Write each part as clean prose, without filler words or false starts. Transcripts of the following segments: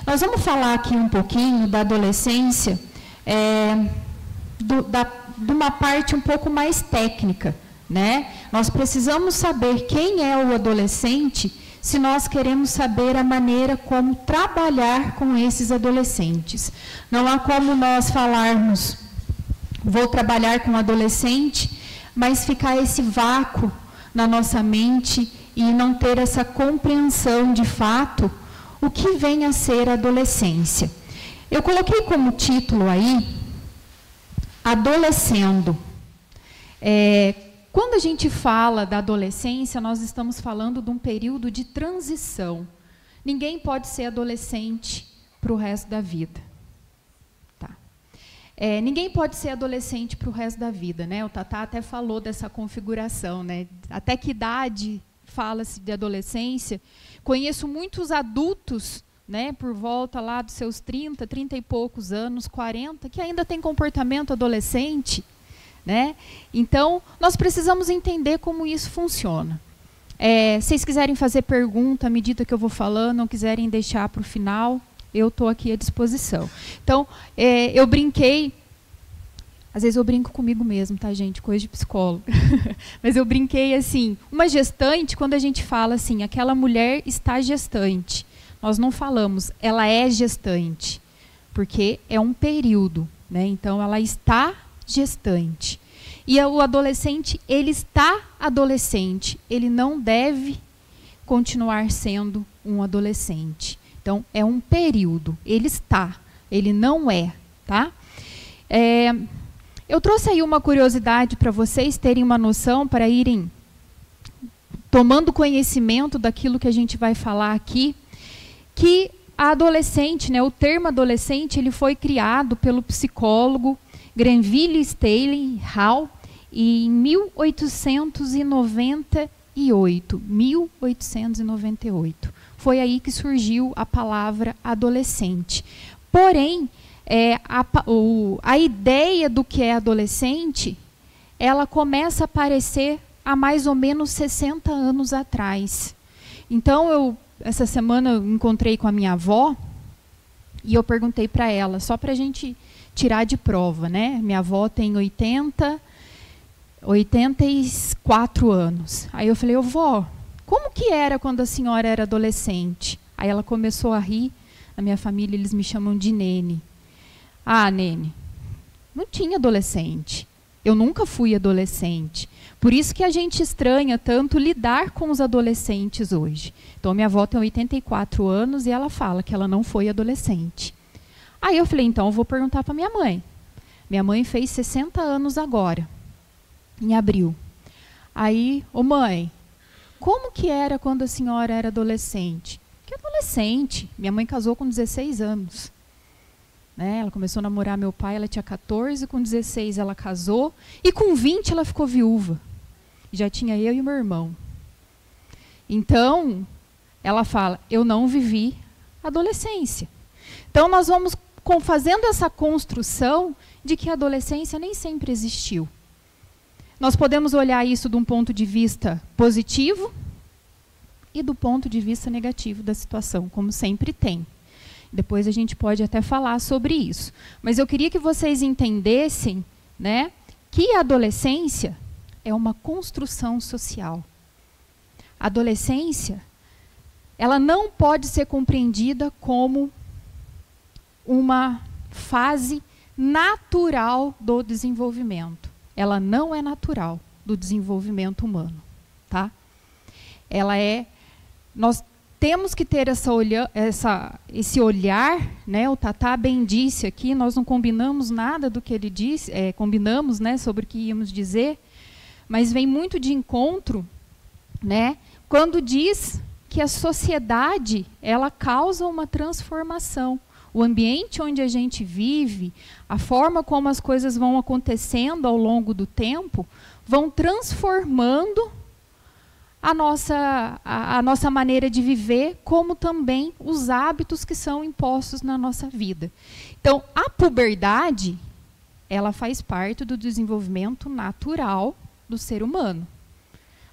Nós vamos falar aqui um pouquinho da adolescência, de uma parte um pouco mais técnica, né? Nós precisamos saber quem é o adolescente se nós queremos saber a maneira como trabalhar com esses adolescentes. Não há como nós falarmos, vou trabalhar com adolescente, mas ficar esse vácuo na nossa mente e não ter essa compreensão de fato o que vem a ser a adolescência. Eu coloquei como título aí, Adolescendo. Quando a gente fala da adolescência, nós estamos falando de um período de transição. Ninguém pode ser adolescente para o resto da vida. Tá. Ninguém pode ser adolescente para o resto da vida, né? O Tatá até falou dessa configuração, né? Até que idade fala-se de adolescência? Conheço muitos adultos, né, por volta lá dos seus 30, 30 e poucos anos, 40, que ainda tem comportamento adolescente, né? Então, nós precisamos entender como isso funciona. Se vocês quiserem fazer pergunta à medida que eu vou falando, não quiserem deixar para o final, eu estou aqui à disposição. Então, eu brinquei, às vezes eu brinco comigo mesmo, tá, gente? Coisa de psicólogo. Mas eu brinquei assim, uma gestante, quando a gente fala assim, aquela mulher está gestante, nós não falamos, ela é gestante, porque é um período, né? Então, ela está gestante. E o adolescente, ele está adolescente, ele não deve continuar sendo um adolescente. Então, é um período, ele está, ele não é, tá? Eu trouxe aí uma curiosidade para vocês terem uma noção, para irem tomando conhecimento daquilo que a gente vai falar aqui, que a adolescente, né, o termo adolescente, ele foi criado pelo psicólogo Grenville Stanley Hall em 1898. Foi aí que surgiu a palavra adolescente. Porém, a ideia do que é adolescente, ela começa a aparecer há mais ou menos 60 anos atrás. Então, essa semana eu encontrei com a minha avó e eu perguntei para ela, só para a gente tirar de prova, né? Minha avó tem 84 anos. Aí eu falei, vó, como que era quando a senhora era adolescente? Aí ela começou a rir. Na minha família eles me chamam de Nene. Ah, Nene, não tinha adolescente. Eu nunca fui adolescente. Por isso que a gente estranha tanto lidar com os adolescentes hoje. Então, minha avó tem 84 anos e ela fala que ela não foi adolescente. Aí eu falei, então, eu vou perguntar para minha mãe. Minha mãe fez 60 anos agora, em abril. Aí, mãe, como que era quando a senhora era adolescente? Que adolescente? Minha mãe casou com 16 anos. Né? Ela começou a namorar meu pai, ela tinha 14, com 16 ela casou, e com 20 ela ficou viúva. Já tinha eu e meu irmão. Então, ela fala, eu não vivi adolescência. Então, nós vamos fazendo essa construção de que a adolescência nem sempre existiu. Nós podemos olhar isso de um ponto de vista positivo e do ponto de vista negativo da situação, como sempre tem. Depois a gente pode até falar sobre isso. Mas eu queria que vocês entendessem, né, que a adolescência é uma construção social. A adolescência, ela não pode ser compreendida como uma fase natural do desenvolvimento. Ela não é natural do desenvolvimento humano, tá? Ela nós temos que ter esse olhar, né? O Tatá bem disse aqui, nós não combinamos nada do que ele disse, combinamos, né, sobre o que íamos dizer, mas vem muito de encontro, né, quando diz que a sociedade, ela causa uma transformação. O ambiente onde a gente vive, a forma como as coisas vão acontecendo ao longo do tempo, vão transformando a nossa maneira de viver, como também os hábitos que são impostos na nossa vida. Então, a puberdade, ela faz parte do desenvolvimento natural do ser humano,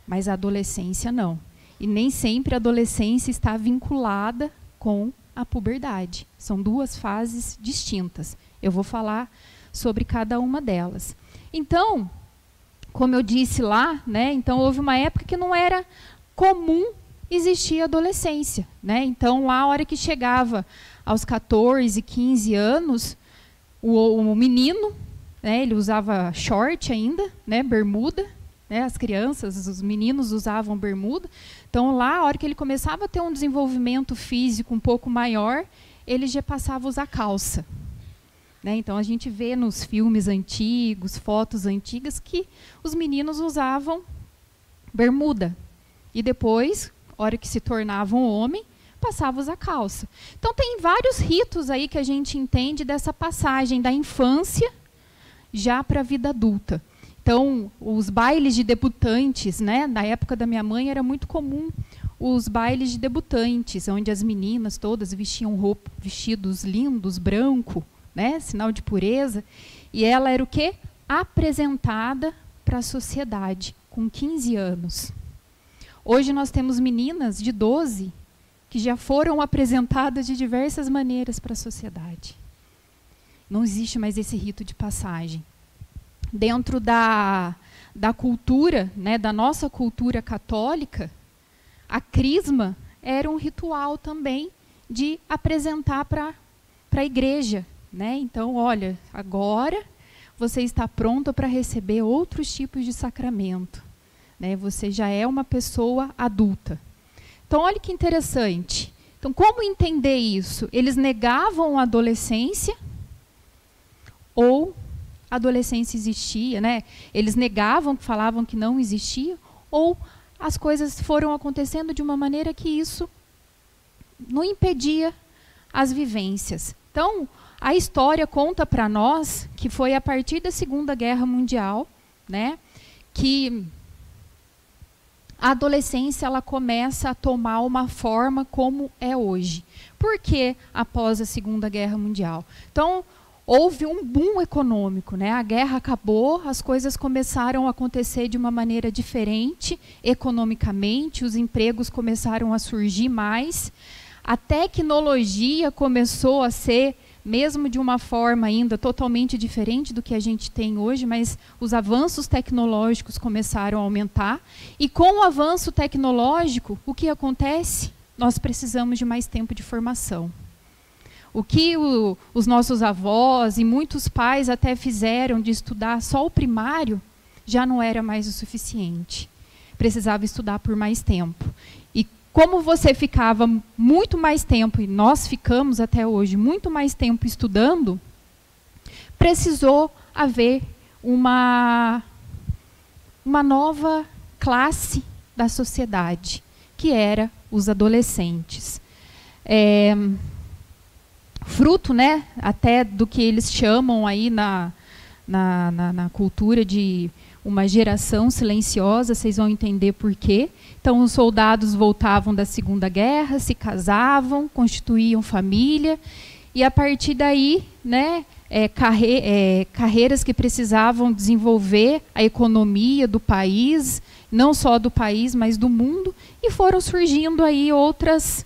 mas a adolescência não. E nem sempre a adolescência está vinculada com a puberdade. São duas fases distintas. Eu vou falar sobre cada uma delas. Então, como eu disse lá, né, então houve uma época que não era comum existir adolescência, né? Então, lá, a hora que chegava aos 14, 15 anos, o menino, né, ele usava short ainda, né, bermuda, né, as crianças, os meninos usavam bermuda. Então, lá, a hora que ele começava a ter um desenvolvimento físico um pouco maior, ele já passava a usar calça. Né? Então, a gente vê nos filmes antigos, fotos antigas, que os meninos usavam bermuda. E depois, a hora que se tornavam homem, passavam a usar calça. Então, tem vários ritos aí que a gente entende dessa passagem da infância já para a vida adulta. Então, os bailes de debutantes, né? Na época da minha mãe, era muito comum os bailes de debutantes, onde as meninas todas vestiam vestidos lindos, branco, né, sinal de pureza, e ela era o quê? Apresentada para a sociedade, com 15 anos. Hoje nós temos meninas de 12 que já foram apresentadas de diversas maneiras para a sociedade. Não existe mais esse rito de passagem. Dentro da cultura, né, da nossa cultura católica, a crisma era um ritual também de apresentar para a igreja. Né? Então, olha, agora você está pronta para receber outros tipos de sacramento. Né? Você já é uma pessoa adulta. Então, olha que interessante. Então, como entender isso? Eles negavam a adolescência ou a adolescência existia? Né? Eles negavam, falavam que não existia, ou as coisas foram acontecendo de uma maneira que isso não impedia as vivências. Então, a história conta para nós que foi a partir da Segunda Guerra Mundial, né, que a adolescência ela começa a tomar uma forma como é hoje. Por que após a Segunda Guerra Mundial? Então, houve um boom econômico, né? A guerra acabou, as coisas começaram a acontecer de uma maneira diferente economicamente, os empregos começaram a surgir mais, a tecnologia começou a ser, mesmo de uma forma ainda totalmente diferente do que a gente tem hoje, mas os avanços tecnológicos começaram a aumentar. E com o avanço tecnológico, o que acontece? Nós precisamos de mais tempo de formação. O que os nossos avós e muitos pais até fizeram de estudar só o primário, já não era mais o suficiente. Precisava estudar por mais tempo. E como você ficava muito mais tempo, e nós ficamos até hoje muito mais tempo estudando, precisou haver uma nova classe da sociedade, que era os adolescentes. Fruto, né, até do que eles chamam aí na cultura de uma geração silenciosa, vocês vão entender por quê. Então, os soldados voltavam da Segunda Guerra, se casavam, constituíam família, e a partir daí, né, carreiras que precisavam desenvolver a economia do país, não só do país, mas do mundo, e foram surgindo aí outras,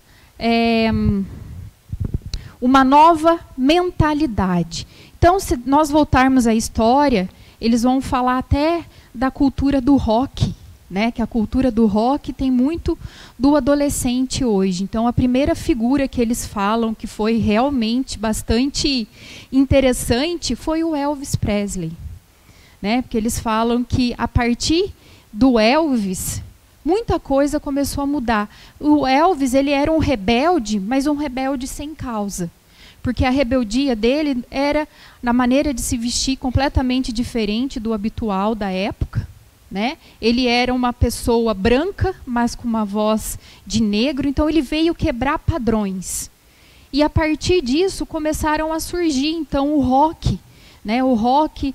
uma nova mentalidade. Então, se nós voltarmos à história, eles vão falar até da cultura do rock, né? Que a cultura do rock tem muito do adolescente hoje. Então, a primeira figura que eles falam que foi realmente bastante interessante foi o Elvis Presley, né? Porque eles falam que a partir do Elvis, muita coisa começou a mudar. O Elvis, ele era um rebelde, mas um rebelde sem causa. Porque a rebeldia dele era na maneira de se vestir completamente diferente do habitual da época, né? Ele era uma pessoa branca, mas com uma voz de negro, então ele veio quebrar padrões. E a partir disso começaram a surgir então o rock, né? O rock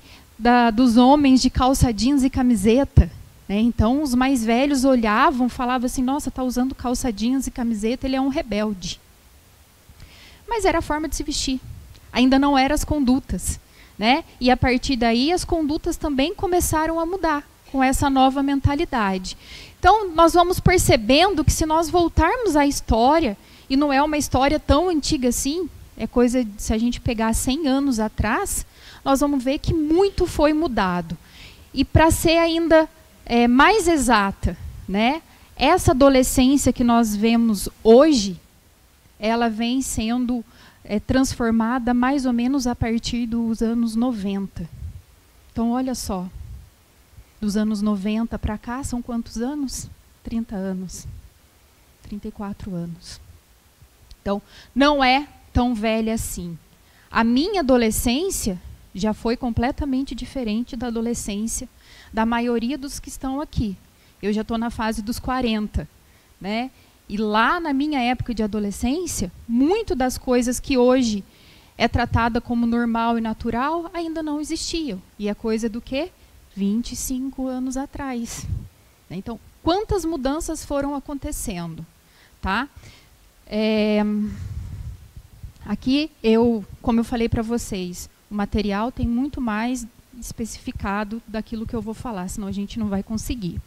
dos homens de calça jeans e camiseta. Né? Então os mais velhos olhavam, falavam assim, nossa, está usando calça jeans e camiseta, ele é um rebelde. Mas era a forma de se vestir, ainda não eram as condutas, né? E a partir daí as condutas também começaram a mudar com essa nova mentalidade. Então nós vamos percebendo que se nós voltarmos à história e não é uma história tão antiga assim, é coisa, se a gente pegar 100 anos atrás, nós vamos ver que muito foi mudado. E para ser ainda mais exata, né, essa adolescência que nós vemos hoje, ela vem sendo transformada mais ou menos a partir dos anos 90. Então, olha só, dos anos 90 para cá, são quantos anos? 30 anos. 34 anos. Então, não é tão velha assim. A minha adolescência já foi completamente diferente da adolescência da maioria dos que estão aqui. Eu já estou na fase dos 40, né? E lá na minha época de adolescência, muito das coisas que hoje é tratada como normal e natural ainda não existiam. E é coisa do quê? 25 anos atrás. Então, quantas mudanças foram acontecendo? Tá? Aqui, como eu falei para vocês, o material tem muito mais especificado daquilo que eu vou falar, senão a gente não vai conseguir.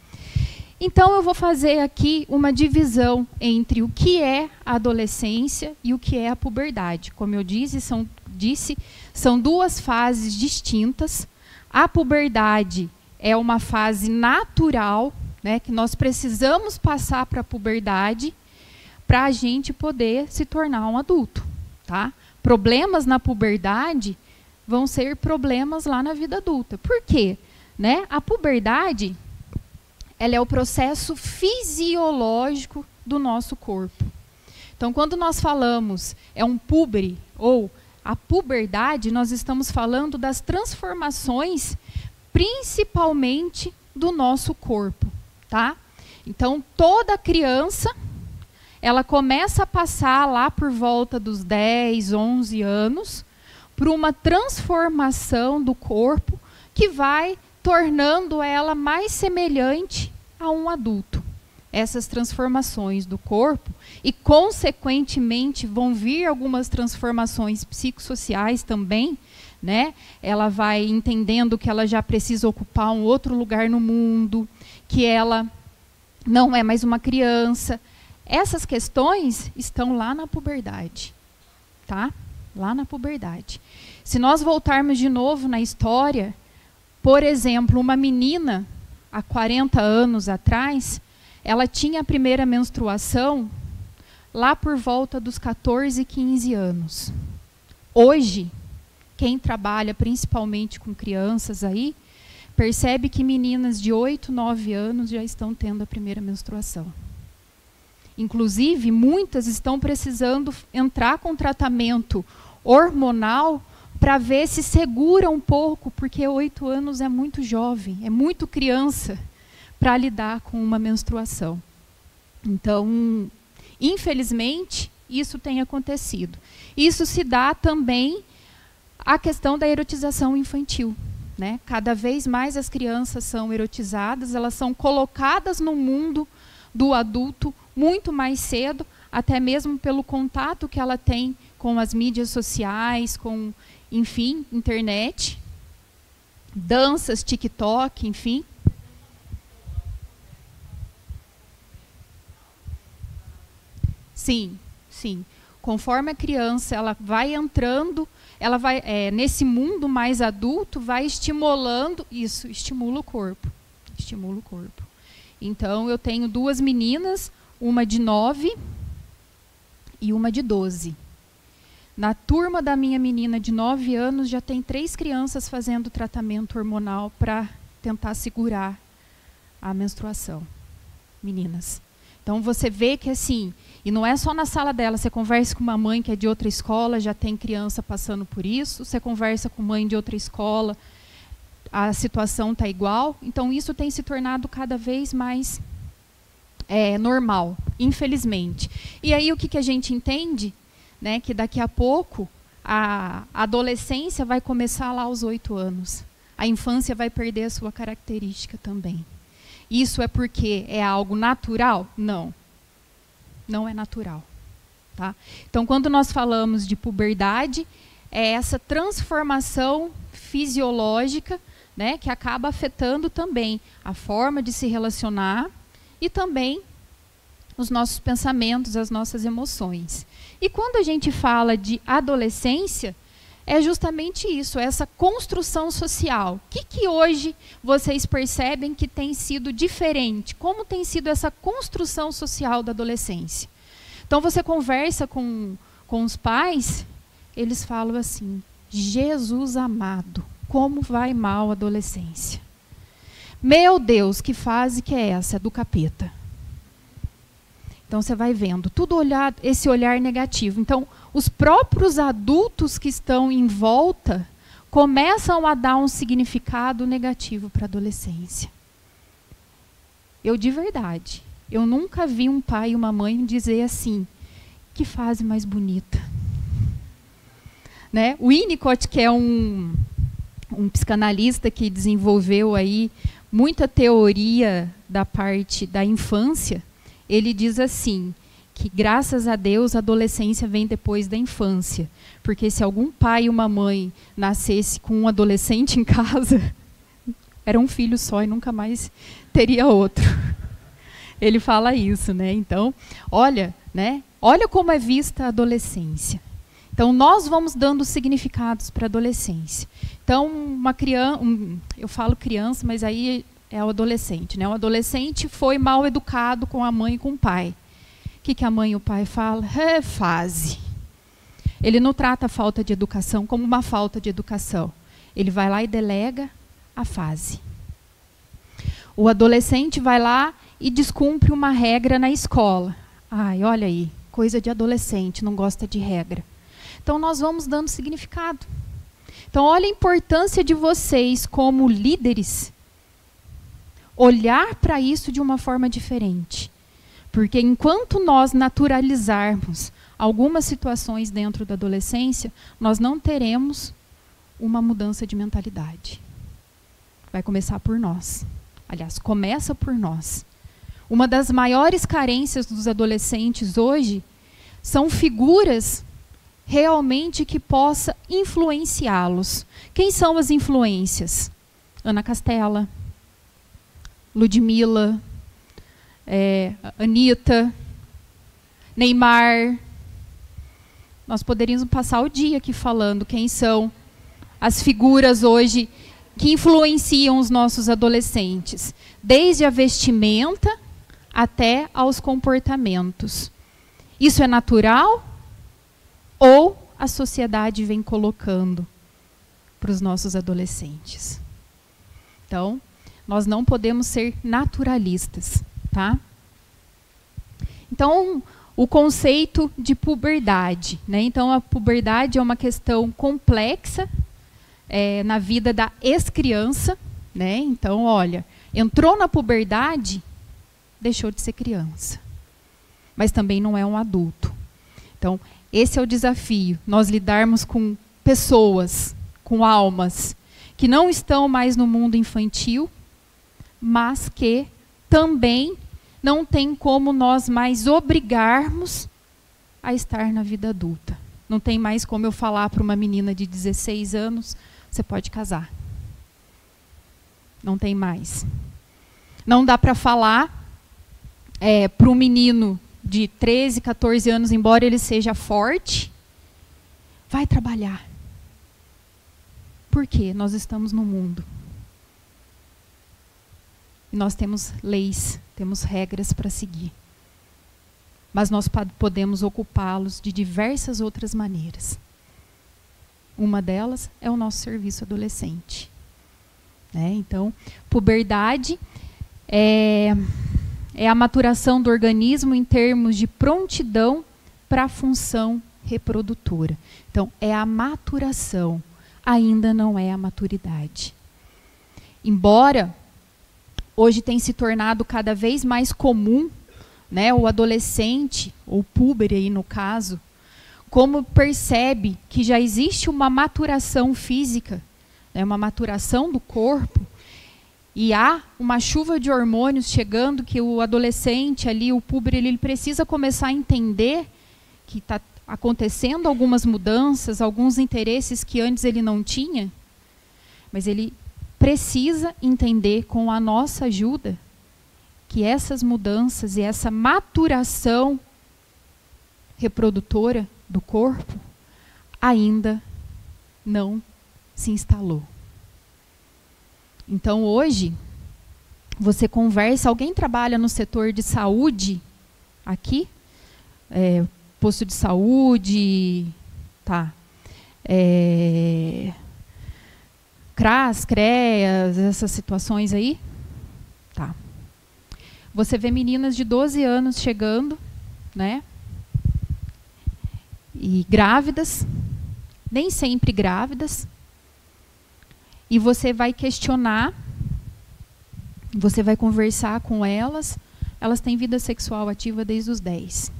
Então, eu vou fazer aqui uma divisão entre o que é a adolescência e o que é a puberdade. Como eu disse, são duas fases distintas. A puberdade é uma fase natural, né, que nós precisamos passar para a puberdade para a gente poder se tornar um adulto. Tá? Problemas na puberdade vão ser problemas lá na vida adulta. Por quê? Né? A puberdade, ela é o processo fisiológico do nosso corpo. Então, quando nós falamos um púbere ou a puberdade, nós estamos falando das transformações, principalmente do nosso corpo. Tá? Então, toda criança, ela começa a passar lá por volta dos 10, 11 anos, por uma transformação do corpo que vai tornando ela mais semelhante a um adulto. Essas transformações do corpo e, consequentemente, vão vir algumas transformações psicossociais também, né? Ela vai entendendo que ela já precisa ocupar um outro lugar no mundo, que ela não é mais uma criança. Essas questões estão lá na puberdade, tá? Lá na puberdade. Se nós voltarmos de novo na história, por exemplo, uma menina, há 40 anos atrás, ela tinha a primeira menstruação lá por volta dos 14, 15 anos. Hoje, quem trabalha principalmente com crianças aí, percebe que meninas de 8, 9 anos já estão tendo a primeira menstruação. Inclusive, muitas estão precisando entrar com tratamento hormonal para ver se segura um pouco, porque 8 anos é muito jovem, é muito criança para lidar com uma menstruação. Então, infelizmente, isso tem acontecido. Isso se dá também à questão da erotização infantil. Né? Cada vez mais as crianças são erotizadas, elas são colocadas no mundo do adulto muito mais cedo, até mesmo pelo contato que ela tem com as mídias sociais, com, enfim, internet, danças, TikTok, enfim. Sim, sim. Conforme a criança ela vai entrando, ela vai nesse mundo mais adulto, vai estimulando isso, estimula o corpo, estimula o corpo. Então eu tenho 2 meninas, uma de 9 e uma de 12. Na turma da minha menina de 9 anos já tem 3 crianças fazendo tratamento hormonal para tentar segurar a menstruação, meninas. Então você vê que assim, e não é só na sala dela, você conversa com uma mãe que é de outra escola, já tem criança passando por isso, você conversa com mãe de outra escola, a situação está igual. Então isso tem se tornado cada vez mais normal, infelizmente. E aí o que a gente entende? Né, que daqui a pouco a adolescência vai começar lá aos 8 anos. A infância vai perder a sua característica também. Isso é porque é algo natural? Não. Não é natural. Tá? Então, quando nós falamos de puberdade, é essa transformação fisiológica, né, que acaba afetando também a forma de se relacionar e também os nossos pensamentos, as nossas emoções. E quando a gente fala de adolescência, é justamente isso, essa construção social. O que hoje vocês percebem que tem sido diferente? Como tem sido essa construção social da adolescência? Então você conversa com os pais, eles falam assim, Jesus amado, como vai mal a adolescência? Meu Deus, que fase que é essa? Do capeta. Então você vai vendo, tudo esse olhar negativo. Então, os próprios adultos que estão em volta começam a dar um significado negativo para a adolescência. Eu, de verdade, eu nunca vi um pai e uma mãe dizer assim, que fase mais bonita. Né? O Winnicott, que é um psicanalista que desenvolveu aí muita teoria da parte da infância, ele diz assim, que graças a Deus a adolescência vem depois da infância. Porque se algum pai e uma mãe nascesse com um adolescente em casa, era um filho só e nunca mais teria outro. Ele fala isso, né? Então, olha, né? Olha como é vista a adolescência. Então, nós vamos dando significados para a adolescência. Então, uma criança, eu falo criança, mas aí é o adolescente, né? O adolescente foi mal educado com a mãe e com o pai. O que a mãe e o pai falam? É fase. Ele não trata a falta de educação como uma falta de educação. Ele vai lá e delega a fase. O adolescente vai lá e descumpre uma regra na escola. Ai, olha aí, coisa de adolescente, não gosta de regra. Então, nós vamos dando significado. Então, olha a importância de vocês, como líderes, olhar para isso de uma forma diferente. Porque enquanto nós naturalizarmos algumas situações dentro da adolescência, nós não teremos uma mudança de mentalidade. Vai começar por nós. Aliás, começa por nós. Uma das maiores carências dos adolescentes hoje são figuras realmente que possa influenciá-los. Quem são as influências? Ana Castela, Ludmilla, Anitta, Neymar. Nós poderíamos passar o dia aqui falando quem são as figuras hoje que influenciam os nossos adolescentes, desde a vestimenta até aos comportamentos. Isso é natural ou a sociedade vem colocando para os nossos adolescentes? Então, nós não podemos ser naturalistas, tá? Então, o conceito de puberdade, né? Então, a puberdade é uma questão complexa na vida da ex-criança, né? Então, olha, entrou na puberdade, deixou de ser criança. Mas também não é um adulto. Então, esse é o desafio, nós lidarmos com pessoas, com almas, que não estão mais no mundo infantil, mas que também não tem como nós mais obrigarmos a estar na vida adulta. Não tem mais como eu falar para uma menina de 16 anos, você pode casar. Não tem mais. Não dá para falar para um menino de 13, 14 anos, embora ele seja forte, vai trabalhar. Por quê? Nós estamos no mundo. E nós temos leis, temos regras para seguir. Mas nós podemos ocupá-los de diversas outras maneiras. Uma delas é o nosso serviço adolescente. Então, puberdade é a maturação do organismo em termos de prontidão para a função reprodutora. Então, é a maturação, ainda não é a maturidade. Embora hoje tenha se tornado cada vez mais comum, né, o adolescente, ou puber aí no caso, como percebe que já existe uma maturação física, né, uma maturação do corpo, e há uma chuva de hormônios chegando que o adolescente ali, o puber, ele precisa começar a entender que está acontecendo algumas mudanças, alguns interesses que antes ele não tinha, mas ele precisa entender com a nossa ajuda que essas mudanças e essa maturação reprodutora do corpo ainda não se instalou. Então, hoje, você conversa, alguém trabalha no setor de saúde aqui? Posto de saúde, tá. CRAS, CREAS, essas situações aí? Tá. Você vê meninas de 12 anos chegando, né? E grávidas, nem sempre grávidas. E você vai questionar, você vai conversar com elas, elas têm vida sexual ativa desde os 10.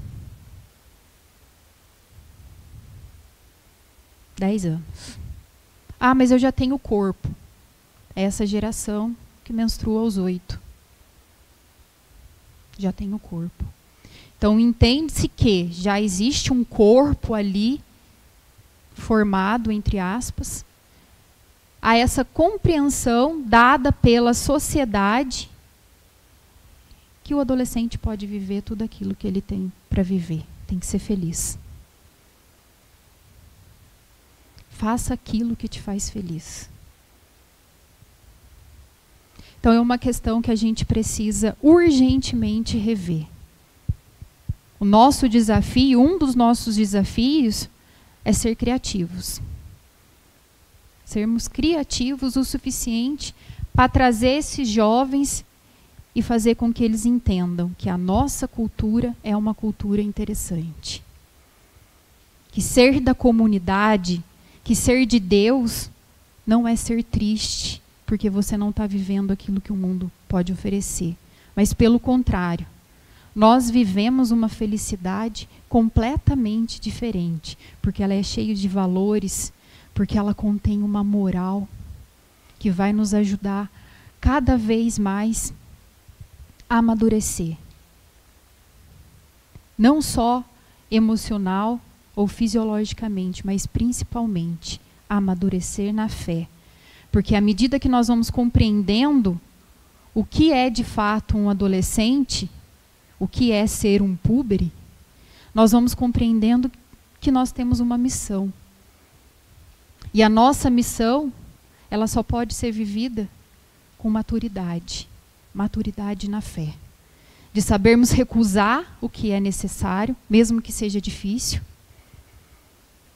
10 anos. Ah, mas eu já tenho corpo. É essa geração que menstrua aos 8. Já tem o corpo. Então, entende-se que já existe um corpo ali, formado, entre aspas, a essa compreensão dada pela sociedade que o adolescente pode viver tudo aquilo que ele tem para viver. Tem que ser feliz. Faça aquilo que te faz feliz. Então, é uma questão que a gente precisa urgentemente rever. O nosso desafio, um dos nossos desafios, é ser criativos. Sermos criativos o suficiente para trazer esses jovens e fazer com que eles entendam que a nossa cultura é uma cultura interessante. Que ser da comunidade, que ser de Deus, não é ser triste, porque você não está vivendo aquilo que o mundo pode oferecer. Mas, pelo contrário, nós vivemos uma felicidade completamente diferente, porque ela é cheia de valores, porque ela contém uma moral que vai nos ajudar cada vez mais a amadurecer. Não só emocional ou fisiologicamente, mas principalmente a amadurecer na fé. Porque à medida que nós vamos compreendendo o que é de fato um adolescente, o que é ser um púbere, nós vamos compreendendo que nós temos uma missão. E a nossa missão, ela só pode ser vivida com maturidade. Maturidade na fé. De sabermos recusar o que é necessário, mesmo que seja difícil.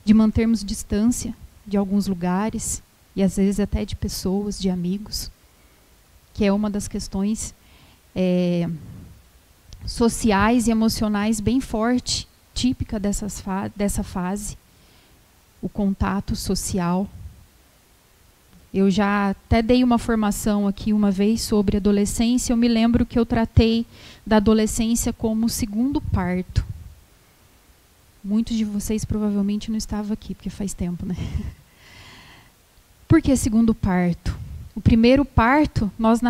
De mantermos distância de alguns lugares, e às vezes até de pessoas, de amigos, que é uma das questões sociais e emocionais bem forte, típica dessa fase, o contato social. Eu já até dei uma formação aqui uma vez sobre adolescência. Eu me lembro que eu tratei da adolescência como o segundo parto. Muitos de vocês provavelmente não estavam aqui, porque faz tempo, né? Por que segundo parto? O primeiro parto, nós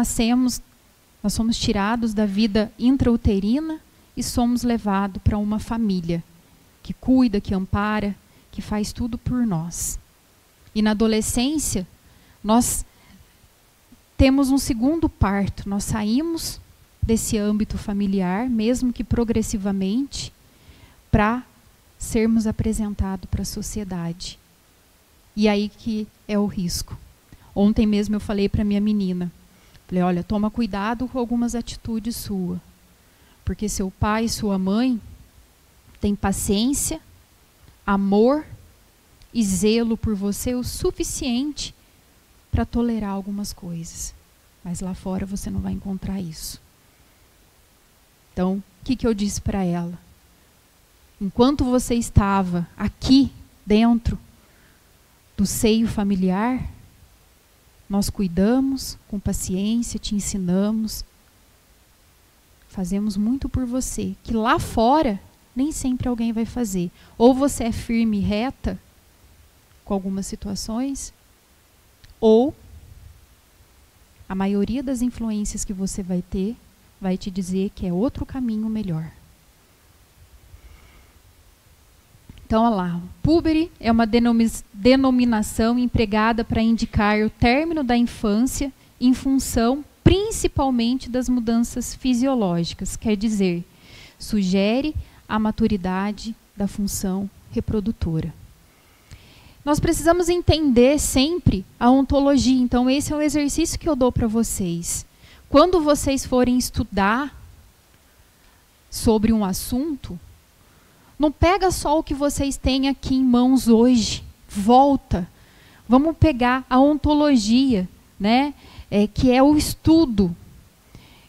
somos tirados da vida intrauterina e somos levados para uma família que cuida, que ampara, que faz tudo por nós. E na adolescência, nós temos um segundo parto. Nós saímos desse âmbito familiar, mesmo que progressivamente, para sermos apresentados para a sociedade. E aí que é o risco. Ontem mesmo eu falei para minha menina, falei, olha, toma cuidado com algumas atitudes suas, porque seu pai e sua mãe têm paciência, amor e zelo por você o suficiente para tolerar algumas coisas. Mas lá fora você não vai encontrar isso. Então, o que eu disse para ela? Enquanto você estava aqui dentro do seio familiar, nós cuidamos com paciência, te ensinamos, fazemos muito por você, que lá fora nem sempre alguém vai fazer. Ou você é firme e reta com algumas situações, ou a maioria das influências que você vai ter vai te dizer que é outro caminho melhor. Então, olha lá, púbere é uma denominação empregada para indicar o término da infância em função principalmente das mudanças fisiológicas, quer dizer, sugere a maturidade da função reprodutora. Nós precisamos entender sempre a ontologia. Então, esse é um exercício que eu dou para vocês. Quando vocês forem estudar sobre um assunto, não pega só o que vocês têm aqui em mãos hoje. Volta. Vamos pegar a ontologia, né? Que é o estudo.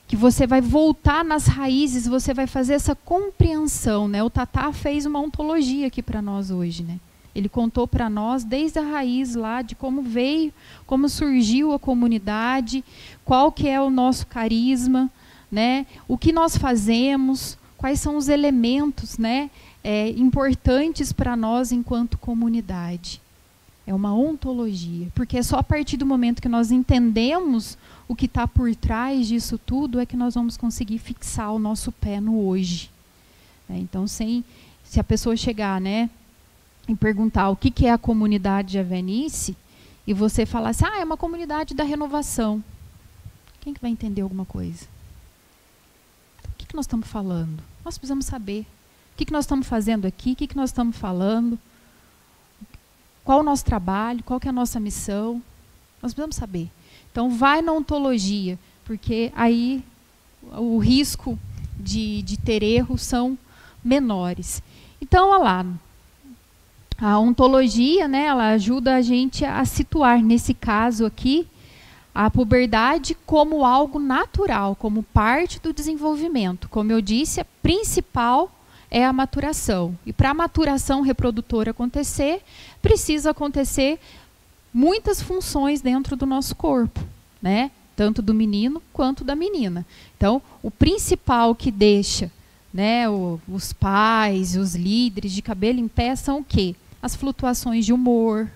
Que você vai voltar nas raízes, você vai fazer essa compreensão, né? O Tatá fez uma ontologia aqui para nós hoje, né? Ele contou para nós desde a raiz lá de como veio, como surgiu a comunidade, qual que é o nosso carisma, né? O que nós fazemos, quais são os elementos, né? Importantes para nós enquanto comunidade. É uma ontologia, porque é só a partir do momento que nós entendemos o que está por trás disso tudo é que nós vamos conseguir fixar o nosso pé no hoje. Então, se a pessoa chegar, né, e perguntar o que é a comunidade Javenice, e você falar assim, é uma comunidade da renovação. Quem que vai entender alguma coisa? O que nós estamos falando? Nós precisamos saber. O que nós estamos fazendo aqui? O que nós estamos falando? Qual o nosso trabalho? Qual que é a nossa missão? Nós precisamos saber. Então, vai na ontologia, porque aí o risco de ter erros são menores. Então, olha lá. A ontologia, né, ela ajuda a gente a situar, nesse caso aqui, a puberdade como algo natural, como parte do desenvolvimento. Como eu disse, a principal é a maturação. E para a maturação reprodutora acontecer, precisa acontecer muitas funções dentro do nosso corpo, né? Tanto do menino quanto da menina. Então, o principal que deixa, né, os pais, os líderes de cabelo em pé são o quê? As flutuações de humor,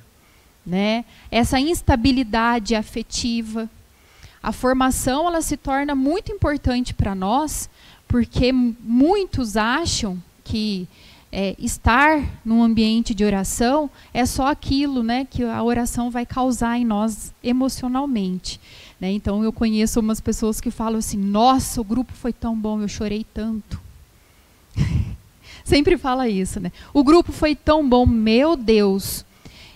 né? Essa instabilidade afetiva. A formação ela se torna muito importante para nós, porque muitos acham que estar num ambiente de oração é só aquilo, né, que a oração vai causar em nós emocionalmente. Né? Então, eu conheço umas pessoas que falam assim, nossa, o grupo foi tão bom, eu chorei tanto. Sempre fala isso, né? O grupo foi tão bom, meu Deus.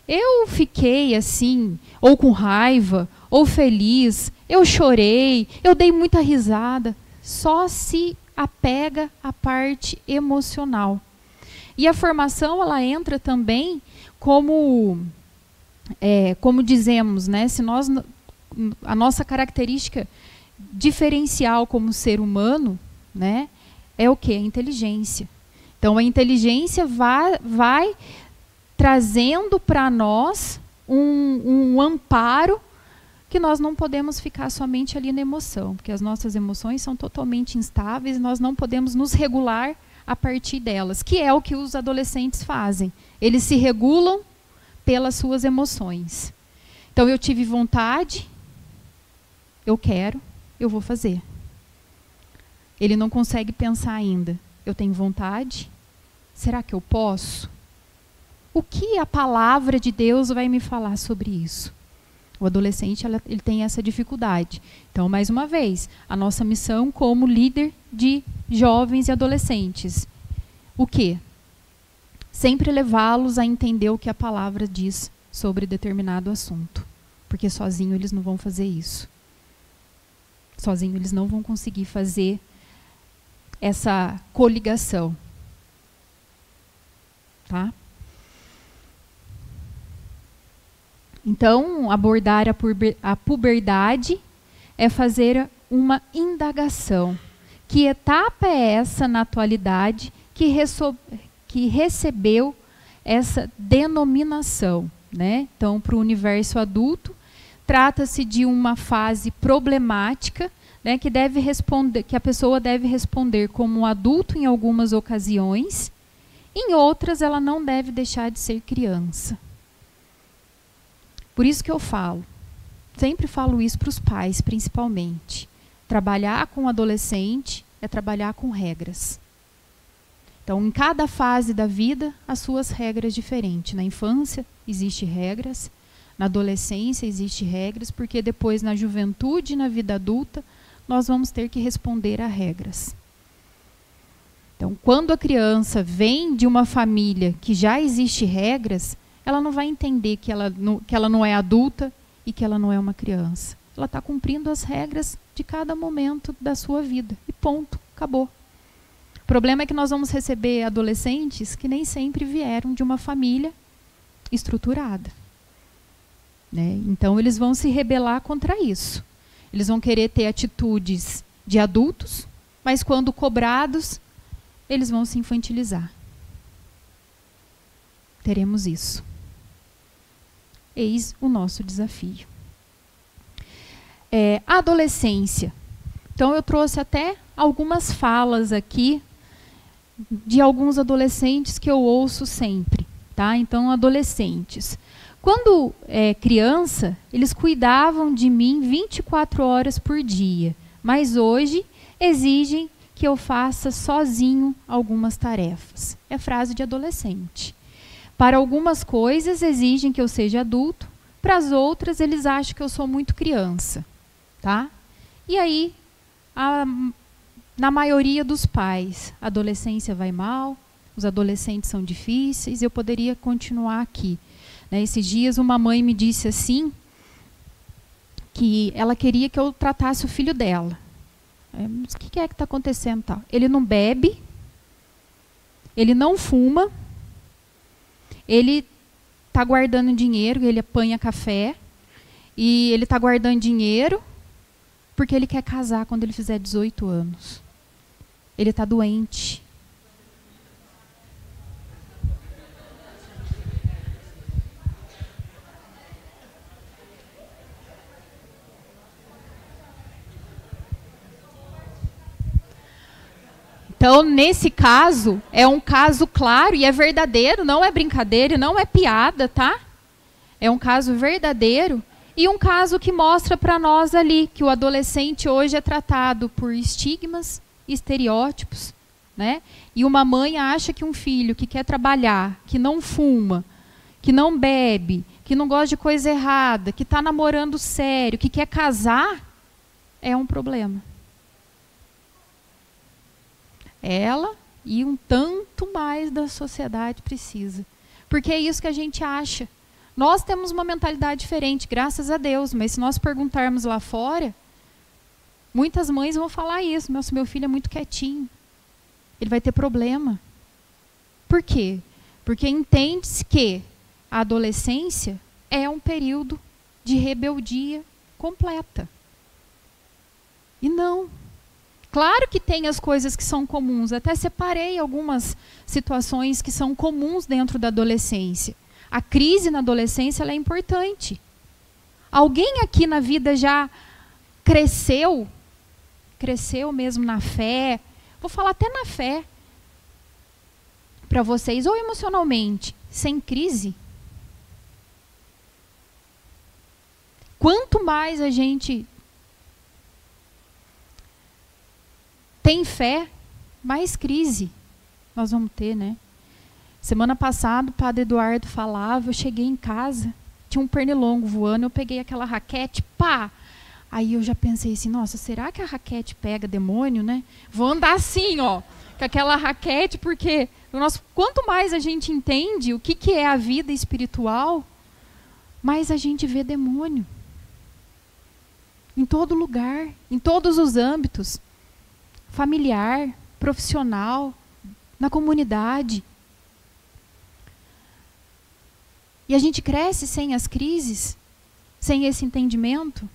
Eu fiquei assim, ou com raiva, ou feliz, eu chorei, eu dei muita risada. Só se apega à parte emocional. E a formação, ela entra também como dizemos, né? Se a nossa característica diferencial como ser humano, né, é o quê? A inteligência. Então, a inteligência vai trazendo para nós um amparo que nós não podemos ficar somente ali na emoção, porque as nossas emoções são totalmente instáveis e nós não podemos nos regular a partir delas, que é o que os adolescentes fazem. Eles se regulam pelas suas emoções. Então, eu tive vontade, eu quero, eu vou fazer. Ele não consegue pensar ainda. Eu tenho vontade? Será que eu posso? O que a palavra de Deus vai me falar sobre isso? O adolescente ele tem essa dificuldade. Então, mais uma vez, a nossa missão como líder de jovens e adolescentes. O quê? Sempre levá-los a entender o que a palavra diz sobre determinado assunto. Porque sozinho eles não vão fazer isso. Sozinho eles não vão conseguir fazer essa coligação. Tá? Então, abordar a puberdade é fazer uma indagação. Que etapa é essa na atualidade que recebeu essa denominação? Né? Então, para o universo adulto, trata-se de uma fase problemática, né, que a pessoa deve responder como um adulto em algumas ocasiões, em outras ela não deve deixar de ser criança. Por isso que eu sempre falo isso para os pais, principalmente. Trabalhar com o adolescente é trabalhar com regras. Então, em cada fase da vida, as suas regras diferentes. Na infância, existem regras. Na adolescência existem regras, porque depois na juventude e na vida adulta nós vamos ter que responder a regras. Então, quando a criança vem de uma família que já existe regras, ela não vai entender que ela não é adulta e que ela não é uma criança. Ela está cumprindo as regras de cada momento da sua vida. E ponto, acabou. O problema é que nós vamos receber adolescentes que nem sempre vieram de uma família estruturada. Né? Então, eles vão se rebelar contra isso. Eles vão querer ter atitudes de adultos, mas quando cobrados, eles vão se infantilizar. Teremos isso. Eis o nosso desafio. A adolescência. Então, eu trouxe até algumas falas aqui de alguns adolescentes que eu ouço sempre. Tá? Então, adolescentes. Quando criança, eles cuidavam de mim 24 horas por dia. Mas hoje, exigem que eu faça sozinho algumas tarefas. É frase de adolescente. Para algumas coisas, exigem que eu seja adulto. Para as outras, eles acham que eu sou muito criança. Tá? E aí, na maioria dos pais, a adolescência vai mal, os adolescentes são difíceis, eu poderia continuar aqui. Né? Esses dias, uma mãe me disse assim, que ela queria que eu tratasse o filho dela. Mas o que é que está acontecendo? Tal? Ele não bebe, ele não fuma, ele está guardando dinheiro, ele apanha café, e ele está guardando dinheiro porque ele quer casar quando ele fizer 18 anos. Ele está doente. Então, nesse caso, é um caso claro e é verdadeiro, não é brincadeira, não é piada, tá? É um caso verdadeiro e um caso que mostra para nós ali que o adolescente hoje é tratado por estigmas, estereótipos, né? E uma mãe acha que um filho que quer trabalhar, que não fuma, que não bebe, que não gosta de coisa errada, que está namorando sério, que quer casar, é um problema. Ela e um tanto mais da sociedade precisa. Porque é isso que a gente acha. Nós temos uma mentalidade diferente, graças a Deus, mas se nós perguntarmos lá fora, muitas mães vão falar isso. Nossa, meu filho é muito quietinho. Ele vai ter problema. Por quê? Porque entende-se que a adolescência é um período de rebeldia completa. E não. Claro que tem as coisas que são comuns. Até separei algumas situações que são comuns dentro da adolescência. A crise na adolescência ela é importante. Alguém aqui na vida já cresceu mesmo na fé, vou falar até na fé, para vocês, ou emocionalmente, sem crise? Quanto mais a gente tem fé, mais crise nós vamos ter, né? Semana passada, o padre Eduardo falava, eu cheguei em casa, tinha um pernilongo voando, eu peguei aquela raquete, pá! Aí eu já pensei assim, nossa, será que a raquete pega demônio, né? Vou andar assim, ó, com aquela raquete, porque quanto mais a gente entende o que é a vida espiritual, mais a gente vê demônio. Em todo lugar, em todos os âmbitos. Familiar, profissional, na comunidade. E a gente cresce sem as crises? Sem esse entendimento?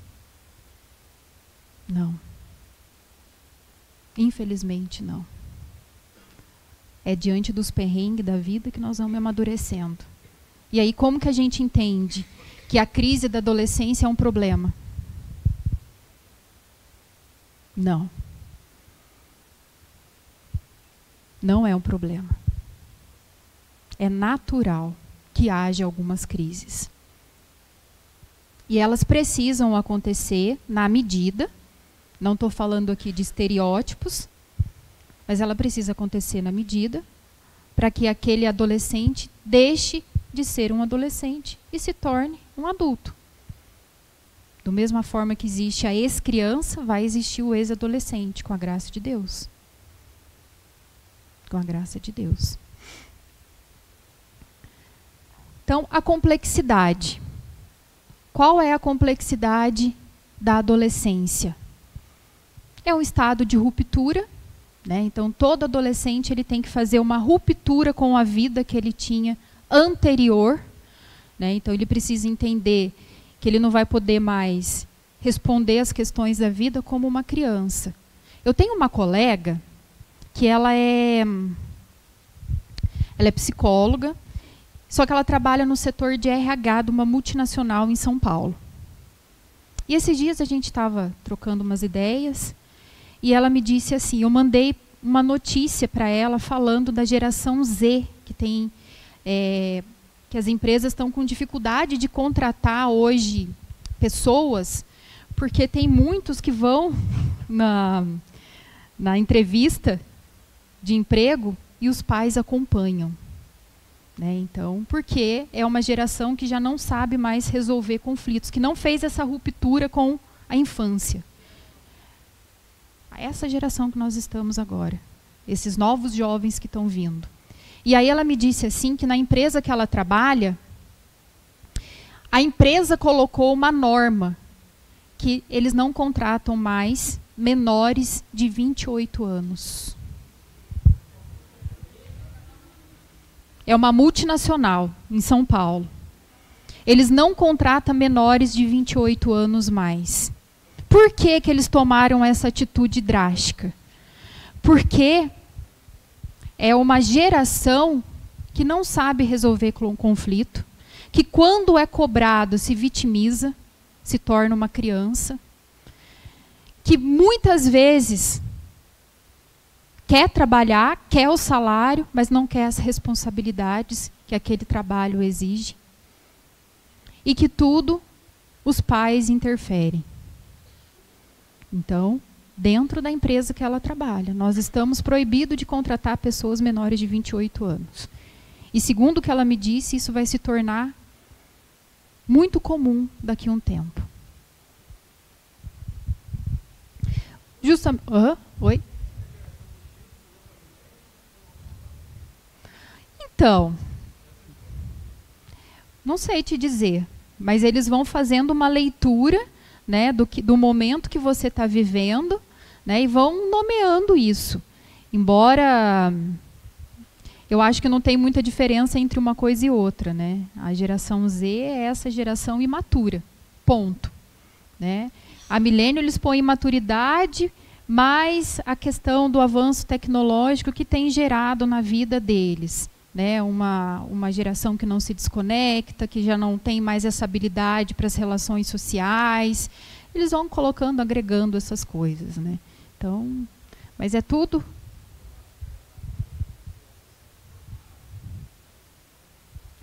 Não. Infelizmente, não. É diante dos perrengues da vida que nós vamos amadurecendo. E aí, como que a gente entende que a crise da adolescência é um problema? Não. Não é um problema. É natural que haja algumas crises. E elas precisam acontecer na medida, não estou falando aqui de estereótipos, mas ela precisa acontecer na medida para que aquele adolescente deixe de ser um adolescente e se torne um adulto. Da mesma forma que existe a ex-criança, vai existir o ex-adolescente, com a graça de Deus. Com a graça de Deus. Então, a complexidade. Qual é a complexidade da adolescência? É um estado de ruptura, né? Então, todo adolescente ele tem que fazer uma ruptura com a vida que ele tinha anterior, né? Então, ele precisa entender que ele não vai poder mais responder as questões da vida como uma criança. Eu tenho uma colega que ela é psicóloga, só que ela trabalha no setor de RH de uma multinacional em São Paulo. E esses dias a gente estava trocando umas ideias e ela me disse assim, eu mandei uma notícia para ela falando da geração Z, que tem que as empresas estão com dificuldade de contratar hoje pessoas, porque tem muitos que vão na entrevista de emprego e os pais acompanham. Né? Então, porque é uma geração que já não sabe mais resolver conflitos, que não fez essa ruptura com a infância. Essa geração que nós estamos agora, esses novos jovens que estão vindo. E aí ela me disse assim, que na empresa que ela trabalha, a empresa colocou uma norma, que eles não contratam mais menores de 28 anos. É uma multinacional em São Paulo. Eles não contratam menores de 28 anos mais. Por que que eles tomaram essa atitude drástica? Porque é uma geração que não sabe resolver conflito, que quando é cobrado se vitimiza, se torna uma criança, que muitas vezes quer trabalhar, quer o salário, mas não quer as responsabilidades que aquele trabalho exige. E que tudo os pais interferem. Então, dentro da empresa que ela trabalha, nós estamos proibidos de contratar pessoas menores de 28 anos. E segundo o que ela me disse, isso vai se tornar muito comum daqui a um tempo. Oi? Então, não sei te dizer, mas eles vão fazendo uma leitura, né, do momento que você está vivendo, né, e vão nomeando isso. Embora eu acho que não tem muita diferença entre uma coisa e outra, né? A geração Z é essa geração imatura, ponto. Né? A milênio eles põem maturidade, mas a questão do avanço tecnológico que tem gerado na vida deles. Né, uma geração que não se desconecta, que já não tem mais essa habilidade para as relações sociais. Eles vão colocando, agregando essas coisas. Né? Então, mas é tudo.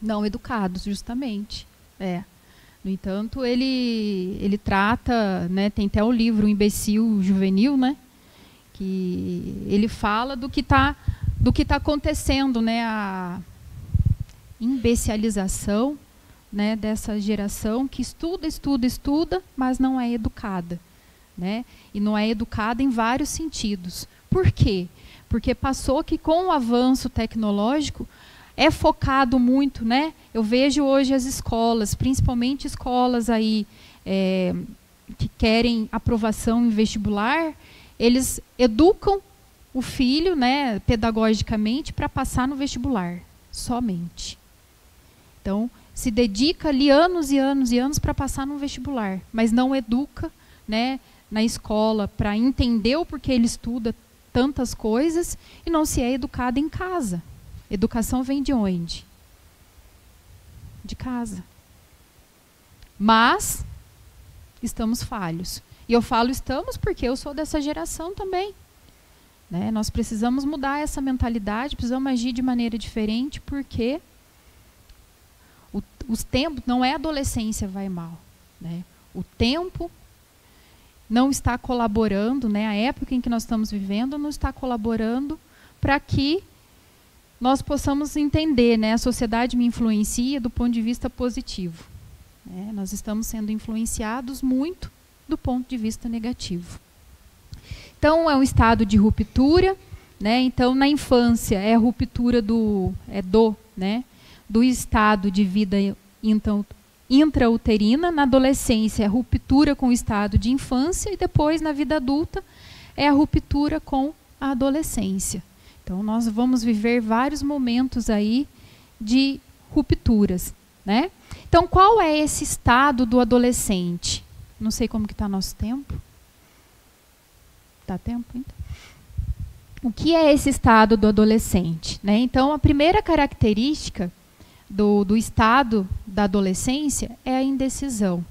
Não educados, justamente. No entanto, ele trata, né, tem até o livro O Imbecil Juvenil, né, que ele fala do que está acontecendo, né, a imbecilização, né, dessa geração que estuda, mas não é educada. Né, e não é educada em vários sentidos. Por quê? Porque passou que com o avanço tecnológico é focado muito, né? Eu vejo hoje as escolas, principalmente escolas aí que querem aprovação em vestibular, eles educam o filho, né, pedagogicamente, para passar no vestibular, somente. Então, se dedica ali anos e anos e anos para passar no vestibular, mas não educa, né, na escola para entender o porquê ele estuda tantas coisas e não se é educado em casa. Educação vem de onde? De casa. Mas estamos falhos. E eu falo estamos porque eu sou dessa geração também. Né? Nós precisamos mudar essa mentalidade, precisamos agir de maneira diferente, porque os tempos, não é a adolescência vai mal. Né? O tempo não está colaborando, né? A época em que nós estamos vivendo não está colaborando para que nós possamos entender, né, a sociedade me influencia do ponto de vista positivo. Nós estamos sendo influenciados muito do ponto de vista negativo. Então, é um estado de ruptura, né? Então, na infância, é a ruptura do estado de vida intrauterina. Na adolescência, é a ruptura com o estado de infância. E depois, na vida adulta, é a ruptura com a adolescência. Então, nós vamos viver vários momentos aí de rupturas, né? Então, qual é esse estado do adolescente? Não sei como que está nosso tempo. Está tempo, então? O que é esse estado do adolescente, né? Então, a primeira característica do estado da adolescência é a indecisão.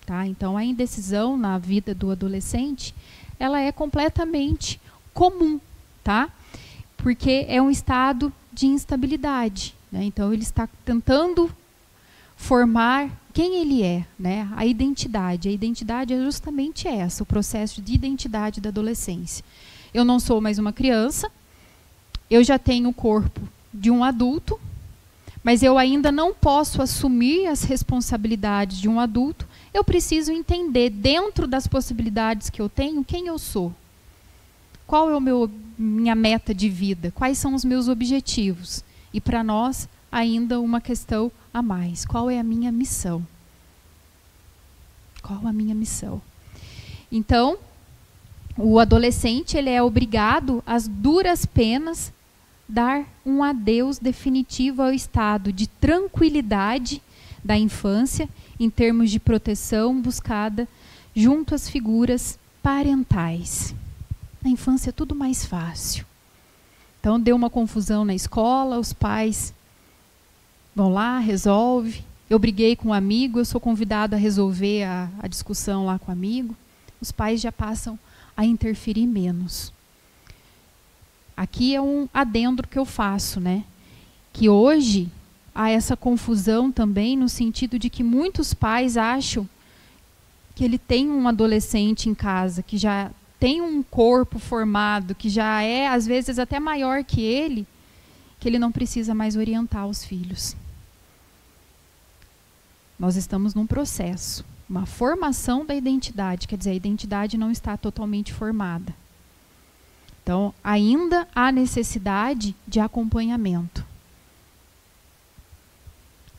Tá? Então, a indecisão na vida do adolescente, ela é completamente comum, tá? Porque é um estado de instabilidade, né? Então, ele está tentando formar quem ele é, né? A identidade. A identidade é justamente essa, o processo de identidade da adolescência. Eu não sou mais uma criança, eu já tenho o corpo de um adulto, mas eu ainda não posso assumir as responsabilidades de um adulto. Eu preciso entender, dentro das possibilidades que eu tenho, quem eu sou. Qual é minha meta de vida? Quais são os meus objetivos? E para nós, ainda uma questão a mais. Qual é a minha missão? Qual a minha missão? Então, o adolescente ele é obrigado, às duras penas, dar um adeus definitivo ao estado de tranquilidade da infância, em termos de proteção buscada junto às figuras parentais. Na infância é tudo mais fácil. Então, deu uma confusão na escola, os pais vão lá, resolve. Eu briguei com um amigo, eu sou convidado a resolver a discussão lá com o amigo. Os pais já passam a interferir menos. Aqui é um adendo que eu faço, né? Que hoje há essa confusão também no sentido de que muitos pais acham que ele tem um adolescente em casa, que já tem um corpo formado, que já é, às vezes, até maior que ele não precisa mais orientar os filhos. Nós estamos num processo, uma formação da identidade, quer dizer, a identidade não está totalmente formada. Então, ainda há necessidade de acompanhamento.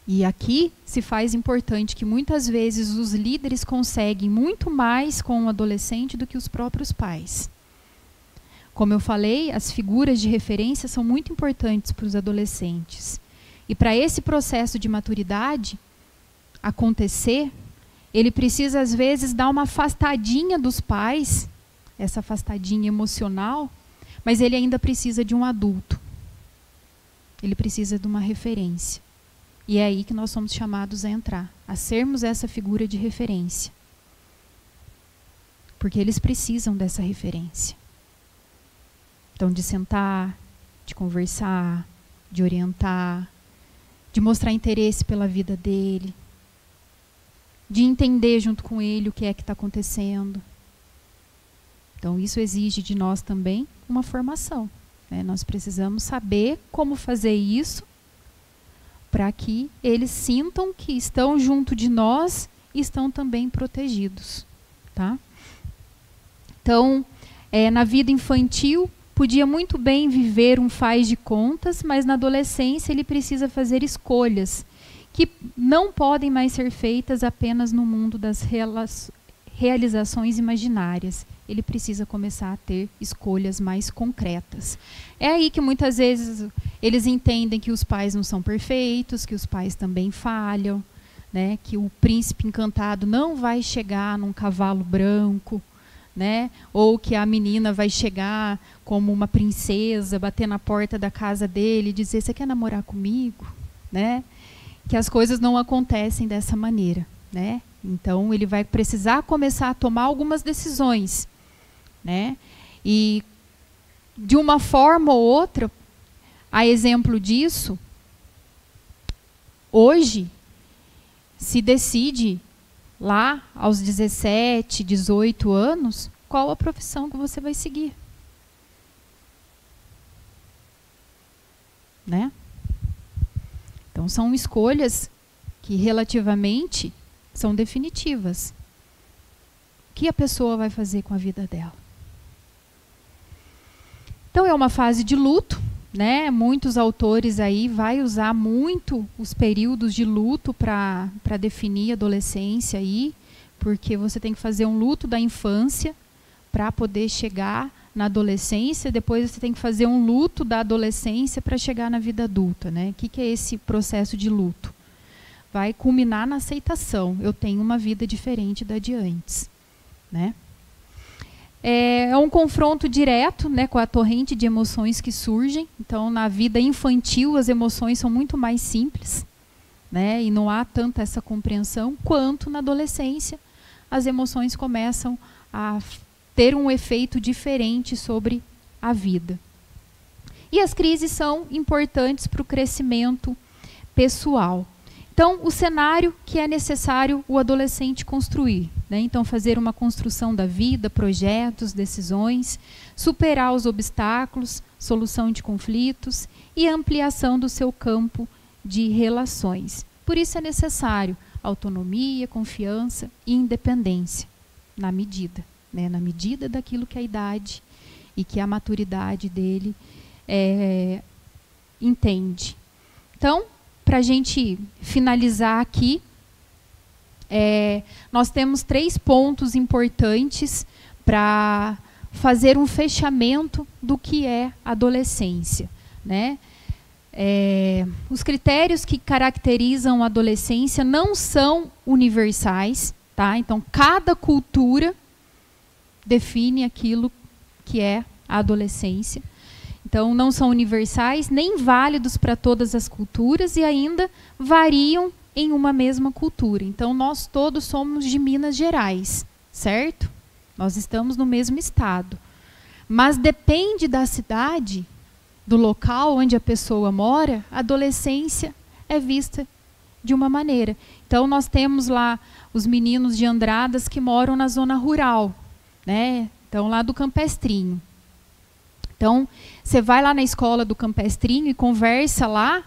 E aqui se faz importante que muitas vezes os líderes conseguem muito mais com o adolescente do que os próprios pais. Como eu falei, as figuras de referência são muito importantes para os adolescentes. E para esse processo de maturidade acontecer, ele precisa às vezes dar uma afastadinha dos pais, essa afastadinha emocional, mas ele ainda precisa de um adulto. Ele precisa de uma referência. E é aí que nós somos chamados a entrar, a sermos essa figura de referência. Porque eles precisam dessa referência. Então, de sentar, de conversar, de orientar, de mostrar interesse pela vida dele, de entender junto com ele o que é que está acontecendo. Então, isso exige de nós também uma formação, né? Nós precisamos saber como fazer isso para que eles sintam que estão junto de nós e estão também protegidos. Tá? Então, na vida infantil, podia muito bem viver um faz de contas, mas na adolescência ele precisa fazer escolhas que não podem mais ser feitas apenas no mundo das realizações imaginárias. Ele precisa começar a ter escolhas mais concretas. É aí que muitas vezes eles entendem que os pais não são perfeitos, que os pais também falham, né? Que o príncipe encantado não vai chegar num cavalo branco, né? Ou que a menina vai chegar como uma princesa, bater na porta da casa dele e dizer: "Você quer namorar comigo?", né? Que as coisas não acontecem dessa maneira, né? Então ele vai precisar começar a tomar algumas decisões, né? E de uma forma ou outra, a exemplo disso, hoje se decide lá aos 17, 18 anos, qual a profissão que você vai seguir. né? Então, são escolhas que relativamente são definitivas. O que a pessoa vai fazer com a vida dela? Então, é uma fase de luto, né? Muitos autores aí vai usar muito os períodos de luto para definir a adolescência aí, porque você tem que fazer um luto da infância para poder chegar na adolescência, depois você tem que fazer um luto da adolescência para chegar na vida adulta, né? O que é esse processo de luto? Vai culminar na aceitação. Eu tenho uma vida diferente da de antes, né? É um confronto direto, né, com a torrente de emoções que surgem. Então, na vida infantil, as emoções são muito mais simples, né, e não há tanta essa compreensão, quanto na adolescência as emoções começam a ter um efeito diferente sobre a vida. E as crises são importantes para o crescimento pessoal. Então, o cenário que é necessário o adolescente construir, né? Então, fazer uma construção da vida, projetos, decisões, superar os obstáculos, solução de conflitos e ampliação do seu campo de relações. Por isso é necessário autonomia, confiança e independência, na medida, né? Na medida daquilo que a idade e que a maturidade dele entende. Então, para a gente finalizar aqui, nós temos 3 pontos importantes para fazer um fechamento do que é adolescência, né? Os critérios que caracterizam a adolescência não são universais, tá? Então, cada cultura define aquilo que é a adolescência. Então, não são universais, nem válidos para todas as culturas e ainda variam em uma mesma cultura. Então, nós todos somos de Minas Gerais, certo? Nós estamos no mesmo estado. Mas depende da cidade, do local onde a pessoa mora, a adolescência é vista de uma maneira. Então, nós temos lá os meninos de Andradas que moram na zona rural, né? Então, lá do Campestrinho. Então, você vai lá na escola do Campestrinho e conversa lá,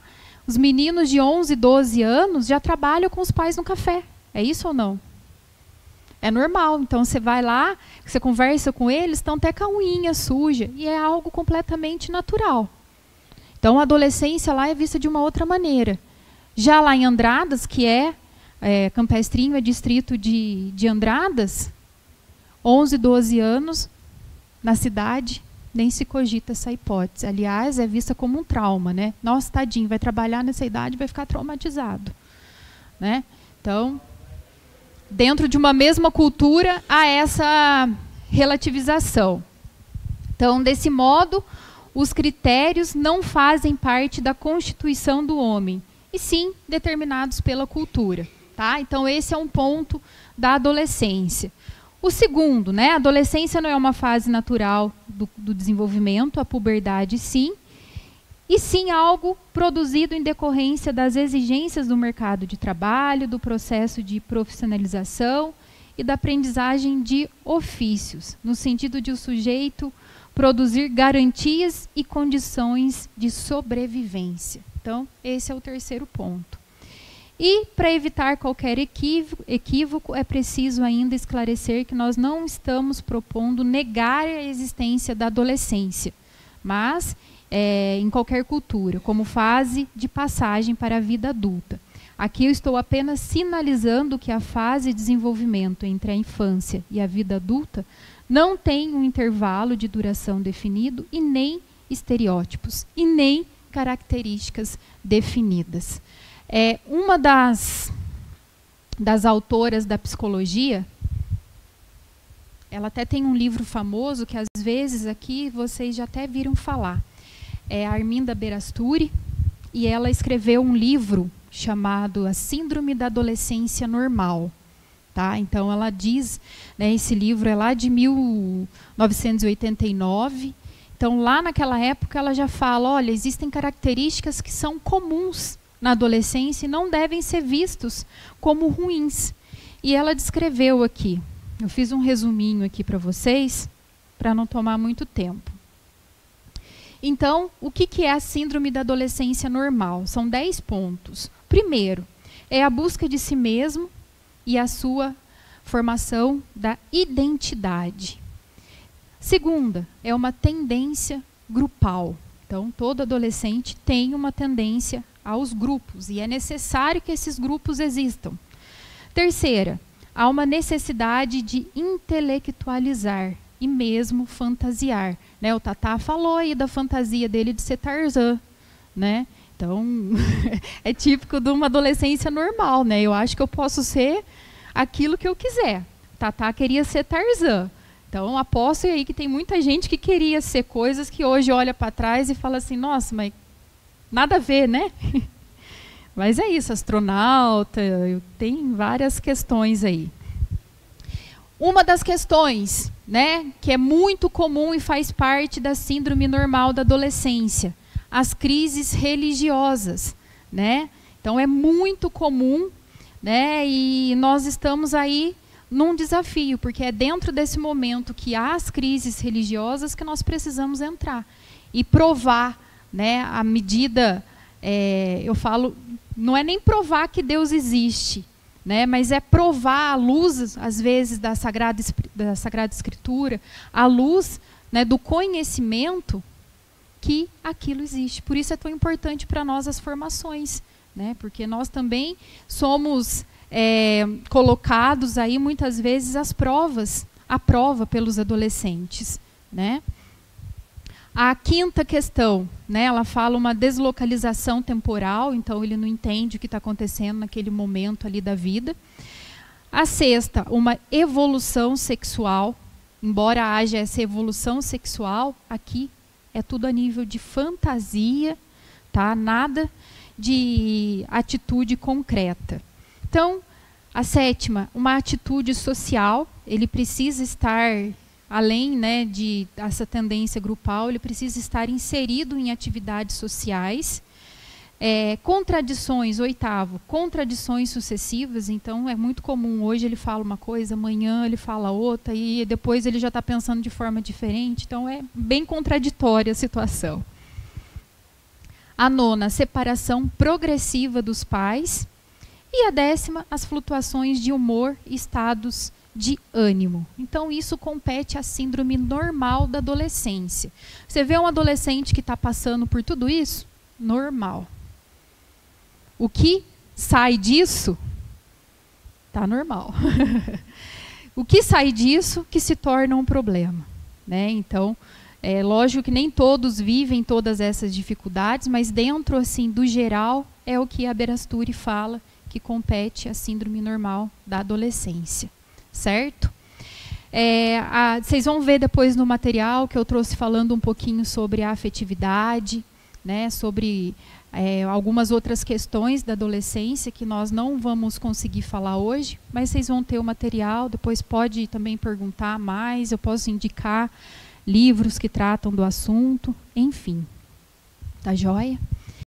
os meninos de 11, 12 anos já trabalham com os pais no café. É isso ou não? É normal. Então, você vai lá, você conversa com eles, estão até com a unha suja. E é algo completamente natural. Então, a adolescência lá é vista de uma outra maneira. Já lá em Andradas, que Campestrinho é distrito de Andradas, 11, 12 anos, na cidade, nem se cogita essa hipótese. Aliás, é vista como um trauma, né? Nossa, tadinho, vai trabalhar nessa idade, vai ficar traumatizado, né? Então, dentro de uma mesma cultura, há essa relativização. Então, desse modo, os critérios não fazem parte da constituição do homem, e sim determinados pela cultura, tá? Então, esse é um ponto da adolescência. O segundo, né, a adolescência não é uma fase natural do desenvolvimento, a puberdade sim, e sim algo produzido em decorrência das exigências do mercado de trabalho, do processo de profissionalização e da aprendizagem de ofícios, no sentido de o sujeito produzir garantias e condições de sobrevivência. Então, esse é o terceiro ponto. E, para evitar qualquer equívoco, é preciso ainda esclarecer que nós não estamos propondo negar a existência da adolescência, mas em qualquer cultura, como fase de passagem para a vida adulta. Aqui eu estou apenas sinalizando que a fase de desenvolvimento entre a infância e a vida adulta não tem um intervalo de duração definido e nem estereótipos, e nem características definidas. Uma das autoras da psicologia, ela até tem um livro famoso que às vezes aqui vocês já até viram falar. É a Arminda Berasturi, e ela escreveu um livro chamado A Síndrome da Adolescência Normal. Tá? Então ela diz, né, esse livro é lá de 1989, então lá naquela época ela já fala, olha, existem características que são comuns na adolescência e não devem ser vistos como ruins. E ela descreveu aqui, eu fiz um resuminho aqui para vocês, para não tomar muito tempo. Então, o que é a síndrome da adolescência normal? São 10 pontos. Primeiro, é a busca de si mesmo e a sua formação da identidade. Segunda, é uma tendência grupal. Então, todo adolescente tem uma tendência aos grupos e é necessário que esses grupos existam. Terceira, há uma necessidade de intelectualizar e mesmo fantasiar, né? O Tatá falou aí da fantasia dele de ser Tarzan, né? Então, é típico de uma adolescência normal, né? Eu acho que eu posso ser aquilo que eu quiser. O Tatá queria ser Tarzan. Então, aposto aí que tem muita gente que queria ser coisas que hoje olha para trás e fala assim, nossa, mas nada a ver, né? Mas é isso, astronauta, tem várias questões aí. Uma das questões, né, que é muito comum e faz parte da síndrome normal da adolescência, as crises religiosas, né? Então é muito comum, né, e nós estamos aí num desafio, porque é dentro desse momento que há as crises religiosas que nós precisamos entrar e provar, né, a medida, eu falo, não é nem provar que Deus existe, né, mas é provar à luz, às vezes, da Sagrada Escritura, à luz, né, do conhecimento que aquilo existe. Por isso é tão importante para nós as formações, né, porque nós também somos colocados aí muitas vezes à prova pelos adolescentes, né. A quinta questão, né, ela fala uma deslocalização temporal, então ele não entende o que está acontecendo naquele momento ali da vida. A sexta, uma evolução sexual, embora haja essa evolução sexual, aqui é tudo a nível de fantasia, tá? Nada de atitude concreta. Então, a sétima, uma atitude social, ele precisa estar, além, né, de essa tendência grupal, ele precisa estar inserido em atividades sociais. Contradições, oitavo, contradições sucessivas, então é muito comum, hoje ele fala uma coisa, amanhã ele fala outra, e depois ele já está pensando de forma diferente, então é bem contraditória a situação. A nona, separação progressiva dos pais. E a décima, as flutuações de humor e estados de ânimo. Então, isso compete à síndrome normal da adolescência. Você vê um adolescente que está passando por tudo isso? Normal. O que sai disso? Está normal. O que sai disso que se torna um problema, né? Então, é lógico que nem todos vivem todas essas dificuldades, mas dentro assim do geral é o que a Berasturi fala, que compete à síndrome normal da adolescência, certo? Vocês vão ver depois no material que eu trouxe falando um pouquinho sobre a afetividade, né, sobre algumas outras questões da adolescência que nós não vamos conseguir falar hoje, mas vocês vão ter o material, depois pode também perguntar mais, eu posso indicar livros que tratam do assunto, enfim. Tá joia?